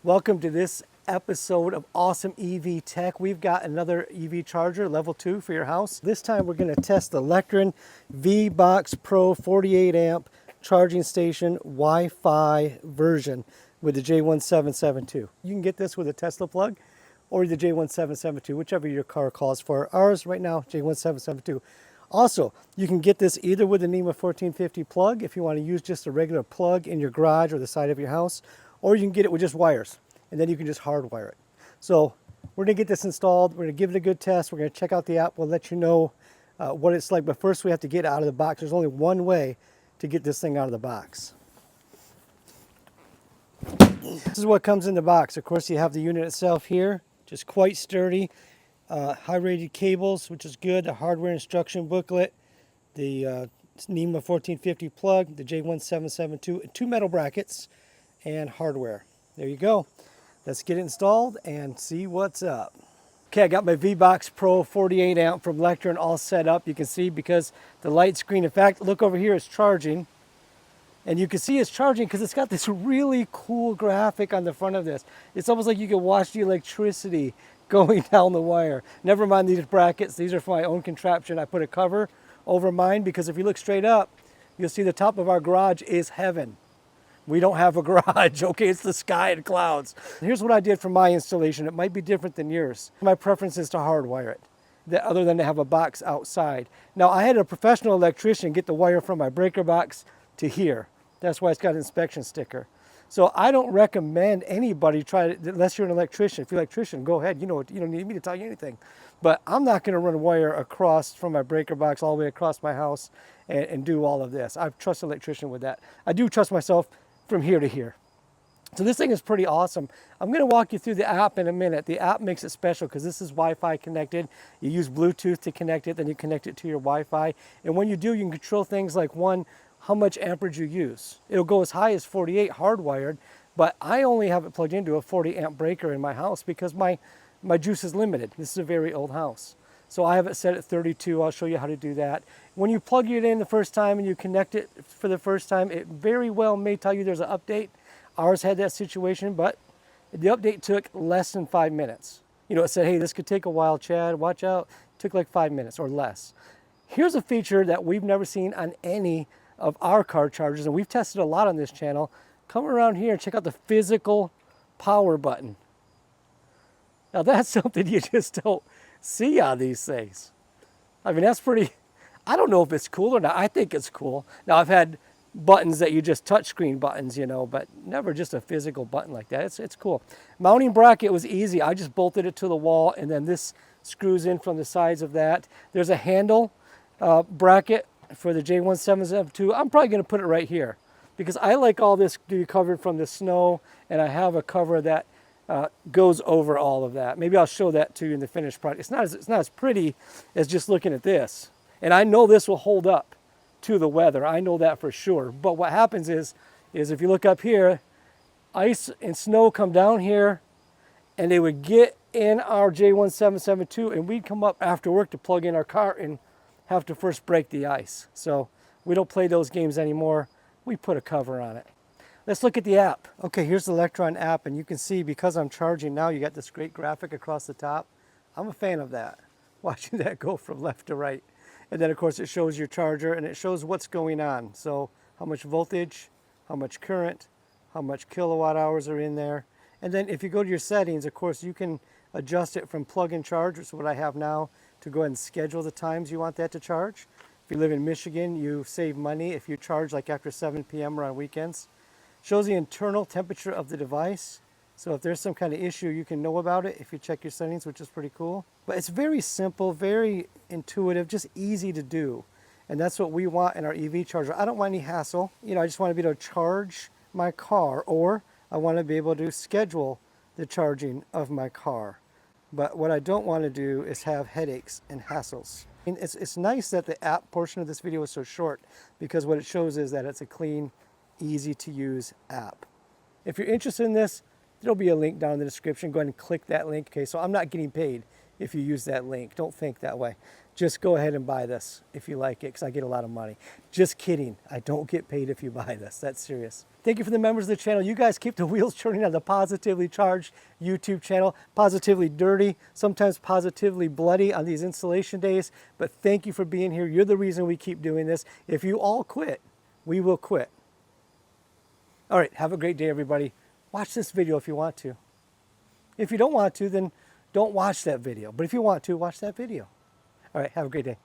Welcome to this episode of Awesome EV Tech. We've got another EV charger, level 2 for your house. This time we're going to test the Lectron V Box Pro 48 amp charging station Wi-Fi version with the J1772. You can get this with a Tesla plug or the J1772, whichever your car calls for. Ours right now, J1772. Also, you can get this either with the NEMA 1450 plug if you want to use just a regular plug in your garage or the side of your house, or you can get it with just wires, and then you can just hardwire it. So we're going to get this installed. We're going to give it a good test. We're going to check out the app. We'll let you know what it's like, but first we have to get it out of the box. There's only one way to get this thing out of the box. This is what comes in the box. Of course, you have the unit itself here, just quite sturdy. High-rated cables, which is good. The hardware instruction booklet, the NEMA 1450 plug, the J1772, and 2 metal brackets, and hardware. There you go. Let's get it installed and see what's up. Okay, I got my V-Box Pro 48 amp from Lectron all set up. You can see because the light screen, in fact, look over here, it's charging. And you can see it's charging because it's got this really cool graphic on the front of this. It's almost like you can watch the electricity going down the wire. Never mind these brackets. These are for my own contraption. I put a cover over mine because if you look straight up, you'll see the top of our garage is heaven. We don't have a garage, okay? It's the sky and clouds. Here's what I did for my installation. It might be different than yours. My preference is to hardwire it, other than to have a box outside. Now, I had a professional electrician get the wire from my breaker box to here. That's why it's got an inspection sticker. So I don't recommend anybody try it unless you're an electrician. If you're an electrician, go ahead. You know, you don't need me to tell you anything. But I'm not going to run a wire across from my breaker box all the way across my house and do all of this. I trust an electrician with that. I do trust myself from here to here. So this thing is pretty awesome. I'm going to walk you through the app in a minute. The app makes it special because this is Wi-Fi connected. You use Bluetooth to connect it, then you connect it to your Wi-Fi. And when you do, you can control things like, one, how much amperage you use. It'll go as high as 48 hardwired, but I only have it plugged into a 40 amp breaker in my house because my juice is limited. This is a very old house. So I have it set at 32. I'll show you how to do that. When you plug it in the first time and you connect it for the first time, it very well may tell you there's an update. Ours had that situation, but the update took less than 5 minutes. You know, it said, hey, this could take a while, Chad, watch out. It took like 5 minutes or less. Here's a feature that we've never seen on any of our car chargers, and we've tested a lot on this channel. Come around here and check out the physical power button. Now that's something you just don't see on these things. I mean, that's pretty, I don't know if it's cool or not. I think it's cool. Now I've had buttons that you just touchscreen buttons, you know, but never just a physical button like that. It's cool. Mounting bracket was easy. I just bolted it to the wall, and then this screws in from the sides of that. There's a handle bracket for the J1772. I'm probably going to put it right here because I like all this to be covered from the snow, and I have a cover that goes over all of that. Maybe I'll show that to you in the finished product. It's not as pretty as just looking at this. And I know this will hold up to the weather. I know that for sure. But what happens is if you look up here, ice and snow come down here, and they would get in our J1772, and we'd come up after work to plug in our car and have to first break the ice. So we don't play those games anymore. We put a cover on it. Let's look at the app. Okay, here's the Lectron app, and you can see because I'm charging now, you got this great graphic across the top. I'm a fan of that, watching that go from left to right. And then of course it shows your charger, and it shows what's going on. So how much voltage, how much current, how much kilowatt hours are in there. And then if you go to your settings, of course, you can adjust it from plug and charge, which is what I have now, to go ahead and schedule the times you want that to charge. If you live in Michigan, you save money if you charge like after 7 p.m. or on weekends. Shows the internal temperature of the device. So if there's some kind of issue, you can know about it if you check your settings, which is pretty cool. But it's very simple, very intuitive, just easy to do. And that's what we want in our EV charger. I don't want any hassle. You know, I just want to be able to charge my car, or I want to be able to schedule the charging of my car. But what I don't want to do is have headaches and hassles. And it's nice that the app portion of this video is so short, because what it shows is that it's a clean, easy to use app. If you're interested in this, there'll be a link down in the description. Go ahead and click that link. Okay, so I'm not getting paid if you use that link. Don't think that way. just go ahead and buy this if you like it, because I get a lot of money. Just kidding. I don't get paid if you buy this. That's serious. Thank you for the members of the channel. You guys keep the wheels turning on the Positively Charged YouTube channel. Positively dirty, sometimes positively bloody on these installation days. But thank you for being here. You're the reason we keep doing this. If you all quit, we will quit. All right, have a great day, everybody. Watch this video if you want to. If you don't want to, then don't watch that video. But if you want to, watch that video. All right, have a great day.